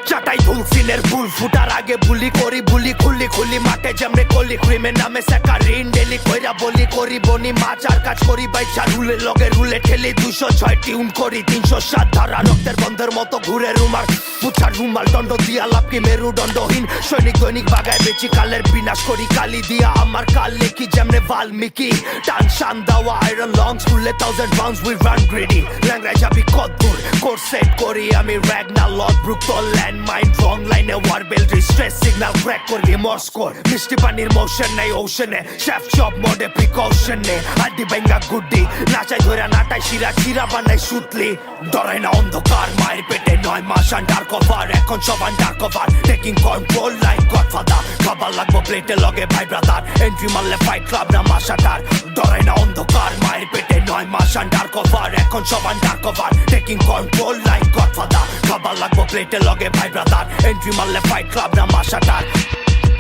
চাটাই ধুল সিনের ফুল ফুটার আগে বুলি করি বুলি খুলি খুলি মাঠে যেমনে কলি ক্রিমের নামে সেকা ঋণ ডেলি কইরা বলি করি বনি মাছ আর কাজ করি বাইচা রুলে লগে রুলে ঠেলি 206 টিউন করি 307 ধারা রক্তের বন্ধের মতো ঘুরে রুমার পুছার রুমাল দণ্ড দিয়া লাপকি মেরুদণ্ডহীন সৈনিক দৈনিক বাগায় বেচি কালের বিনাশ করি কালি দিয়া আমার কাল লেখি যেমনে বাল্মীকি টান শান দেওয়া আয়রন লংস ফুলে 1000 pounds we run greedy ল্যাংরায় যাবি কত দূর কোর্স সেট করি আমি Ragnar Lothbrok landmine wrong লাইনে war belt stress signal crack করবি মর্স কোড মিষ্টি পানির মোশন নাই ওশনে শেফ জব মোডে প্রিকশন নে আড্ডি বেঙ্গা গুড্ডি নাচাই ধরে নাটাই শিরা চিরা বানাই সুতলি ডরাই না অন্ধকার মায়ের পেটে 9 মাস আন্ডার কভার এখন সব under cover taking control like godfather খাবার লাগবো প্লেটে লগে ভাই ব্রাদার এন্ট্রি মারলে ফাইট ক্লাব না মাসাটার ডরাই না অন্ধকার মায়ের পেটে 9 মাস আন্ডার কভার এখন সব under cover taking control like godfather খাবার লাগবো প্লেটে লগে ভাই ব্রাদার এন্ট্রি মারলে ফাইট ক্লাব না মাসাটার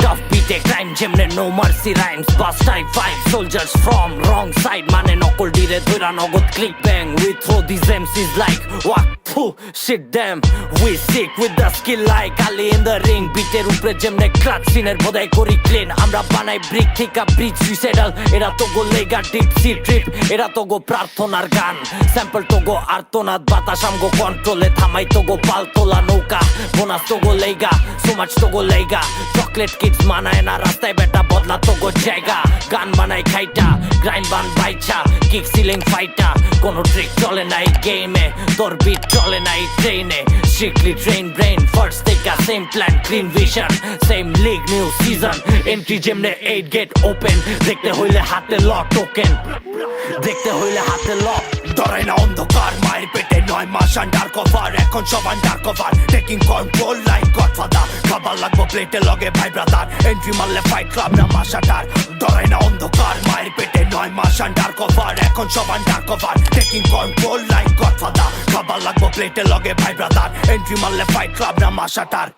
Tough beat a crime jemne no mercy rhymes bust type vibe soldiers from wrong side mane nokol dire dhoira nogod click bang we throw these MCs like what phew shit them we sick with the skill like Ali in the ring beat er upre jemne clutch siner bodai kori clean amra banai brick thika bridge suicidal era to go lega deep sea trip era to go prarthonar gan sample to go artonat batas amgo control e thamai to go paltola nauka bonus to go lega so much to go lega chocolate kids মানায় না রাস্তায় বেটা বদলা তো গো জায়গা গান বানাই খাইটা grind বান বাইচা কিক সিলিং ফাইটা কোনো ট্রিক চলে নাই গেমে তোর বিট চলে নাই ট্রেনে স্ট্রিক্টলি ট্রেন ব্রেন ফার্স্ট থেকে same plan clean vision same league new season entry যেমনে 8 গেট ওপেন দেখতে হইলে হাতে ল টোকেন দেখতে হইলে হাতে ল ডরাই না অন্ধকার মায়ের পেটে 9 মাস আন্ডার কভার এখন সব under cover taking control like godfather খাবার লাগবো প্লেটে লগে ভাই ব্রাদার এন্ট্রি মারলে ফাইট ক্লাব না মাসাটার ডরাই না অন্ধকার মায়ের পেটে 9 মাস আন্ডার কভার এখন সব under cover taking control like godfather খাবার লাগবো প্লেটে লগে ভাই ব্রাদার এন্ট্রি মারলে ফাইট ক্লাব না মাসাটার